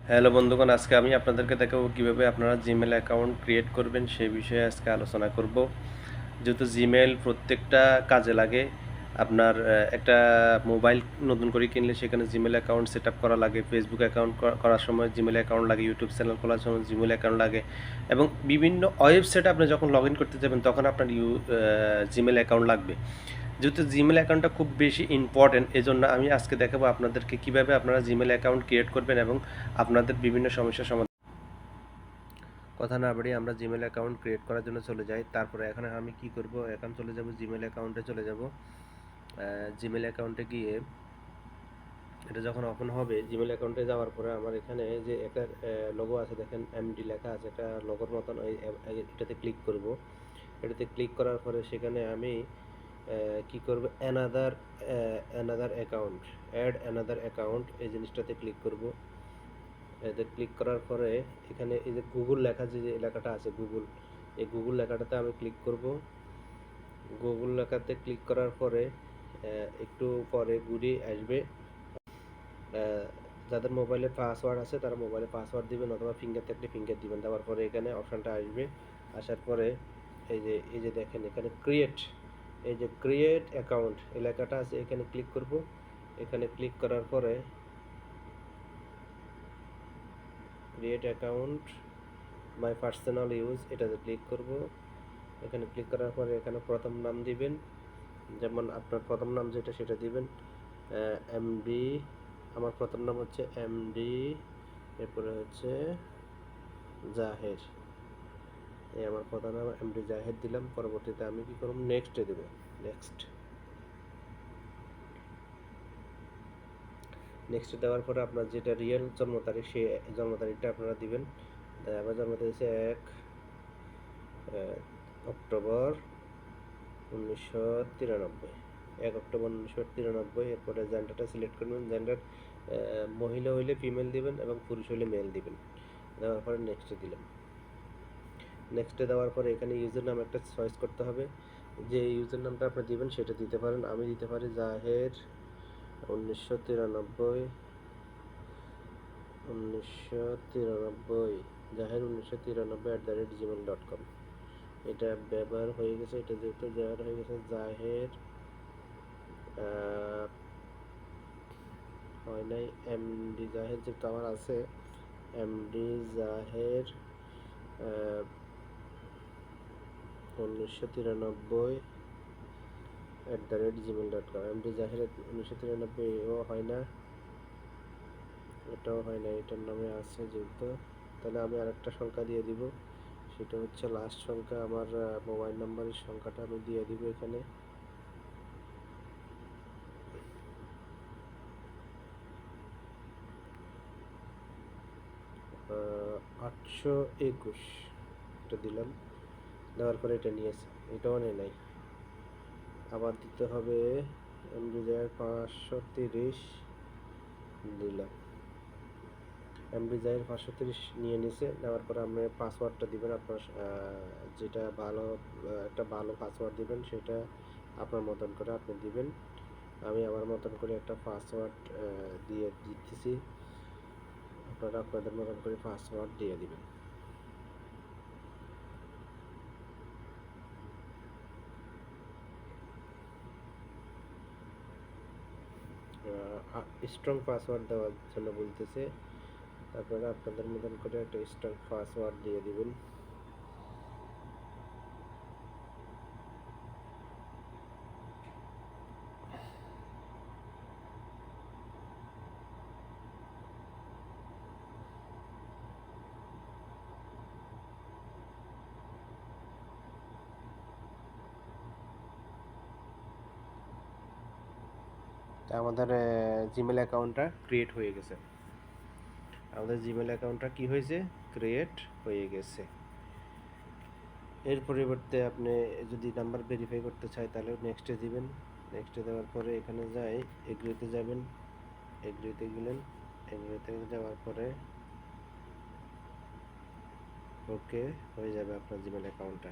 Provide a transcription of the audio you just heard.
Hello বন্ধুগণ, আজকে আমি আপনাদেরকে দেখাবো কিভাবে আপনারা জিমেল অ্যাকাউন্ট ক্রিয়েট করবেন সেই বিষয়ে আজকে আলোচনা করব। যেহেতু জিমেল প্রত্যেকটা কাজে লাগে, আপনার একটা মোবাইল নতুন করে কিনলে সেখানে জিমেল অ্যাকাউন্ট সেট আপ করা লাগে, ফেসবুক অ্যাকাউন্ট করার সময় জিমেল অ্যাকাউন্ট লাগে, ইউটিউব চ্যানেল খোলার সময় জিমেল অ্যাকাউন্ট লাগে এবং বিভিন্ন ওয়েবসাইটে আপনি যখন লগ ইন করতে যাবেন তখন আপনার জিমেল অ্যাকাউন্ট লাগবে। যেহেতু জিমেল অ্যাকাউন্টটা খুব বেশি ইম্পর্টেন্ট, এজন্য আমি আজকে দেখাবো আপনাদেরকে কিভাবে আপনারা জিমেল অ্যাকাউন্ট ক্রিয়েট করবেন এবং আপনাদের বিভিন্ন সমস্যার সমাধান। কথা না বাড়িয়ে আমরা জিমেল অ্যাকাউন্ট ক্রিয়েট করার জন্য চলে যাই। তারপরে এখানে আমি কি করব, এখন চলে যাব জিমেল অ্যাকাউন্টে চলে যাব। জিমেল অ্যাকাউন্টে গিয়ে এটা যখন ওপেন হবে, জিমেল অ্যাকাউন্টে যাওয়ার পরে আমার এখানে যে একটা লোগো আছে দেখেন, এমডি লেখা আছে, একটা লোগোর মতন, ওই এটাতে ক্লিক করব। এটাতে ক্লিক করার পরে সেখানে আমি কি করব, another account, add another account, এই জিনিসটাতে ক্লিক করব। এতে ক্লিক করার পরে এখানে এই যে গুগল লেখা, যে লেখাটা আছে গুগল, এই গুগল লেখাটাতে আমি ক্লিক করব। গুগল লেখাতে ক্লিক করার পরে একটু পরে ঘুরে আসবে। যাদের মোবাইলে পাসওয়ার্ড আছে তারা মোবাইলে পাসওয়ার্ড দিবেন, অথবা ফিঙ্গার থাকলে ফিঙ্গার দিবেন। দেওয়ার পরে এখানে অপশানটা আসবে। আসার পরে এই যে দেখেন এখানে এই যে ক্রিয়েট অ্যাকাউন্ট এলাকাটা আছে, এখানে ক্লিক করব। এখানে ক্লিক করার পরে create account my personal use, এটাতে ক্লিক করব। এখানে ক্লিক করার পরে এখানে প্রথম নাম দিবেন, যেমন আপনার প্রথম নাম যেটা সেটা দিবেন। এমডি, আমার প্রথম নাম হচ্ছে এমডি, এরপরে হচ্ছে জাহের। এই আমার প্রথম নাম এমডি জাহের দিলাম। পরবর্তীতে আমি কি করব, নেক্সটে দেব। নেক্সট দেওয়ার পরে আপনার যেটা রিয়েল জন্ম তারিখ, সেই জন্ম তারিখটা আপনারা দিবেন। আমার জন্ম তারিখ হচ্ছে 1 অক্টোবর 1993, 1 অক্টোবর 1993। এরপরে জেন্ডারটা সিলেক্ট করবেন। জেন্ডার মহিলা হইলে ফিমেল দিবেন এবং পুরুষ হইলে মেল দিবেন। দেওয়ার পরে নেক্সটে দিলাম। নেক্সটে দেওয়ার পরে এখানে ইউজার নাম একটা চয়েস করতে হবে। যে ইউজার নামটা আপনি দিবেন সেটা দিতে পারেন। আমি দিতে পারি জাহের 1993, 1993, জাহের 1993 @gmail.com। এটা ব্যবহার হয়ে গেছে। এটা যেহেতু ব্যবহার হয়ে গেছে, জাহের হয় নাই, এমডি জাহের যেহেতু আমার আছে, এমডি জাহের 1993 এমডি জাহের 1993 এও হয় না, এটাও হয় না, এটার নামে আছে যেহেতু। তাহলে আমি আরেকটা সংখ্যা দিয়ে দিব, সেটা হচ্ছে লাস্ট সংখ্যা, আমার মোবাইল নাম্বারের সংখ্যাটা আমি দিয়ে দিব এখানে। 821, এটা দিলাম। দেওয়ার পরে এটা নিয়েছে, এটাও নেই নাই, আবার দিতে হবে। এমডি জাহের 530 দিলাম। এমডি জাহের 530 নিয়ে নিছে। নেওয়ার পরে আপনি পাসওয়ার্ডটা দিবেন আপনার, যেটা ভালো, একটা ভালো পাসওয়ার্ড দিবেন, সেটা আপনার মতন করে আপনি দিবেন। আমি আমার মতন করে একটা পাসওয়ার্ড দিয়ে দিতেছি, আপনারা আপনাদের মতন করে পাসওয়ার্ড দিয়ে দিবেন। স্ট্রং পাসওয়ার্ড দেওয়ার জন্য বলতেছে, আপনারা আপনাদের মতন করে একটা স্ট্রং পাসওয়ার্ড দিয়ে দিবেন। আমাদের জিমেল অ্যাকাউন্টটা ক্রিয়েট হয়ে গেছে। আমাদের জিমেল অ্যাকাউন্টটা কি হয়েছে, ক্রিয়েট হয়ে গেছে। এর পরিবর্তে আপনি যদি নাম্বার ভেরিফাই করতে চাই তাহলে নেক্সটে দিবেন। নেক্সটে দেওয়ার পরে এখানে যাই, এগ্রিতে যাবেন, এগ্রিতে গেলেন। এগ্রিতে যাওয়ার পরে ওকে হয়ে যাবে আপনার জিমেল অ্যাকাউন্টটা।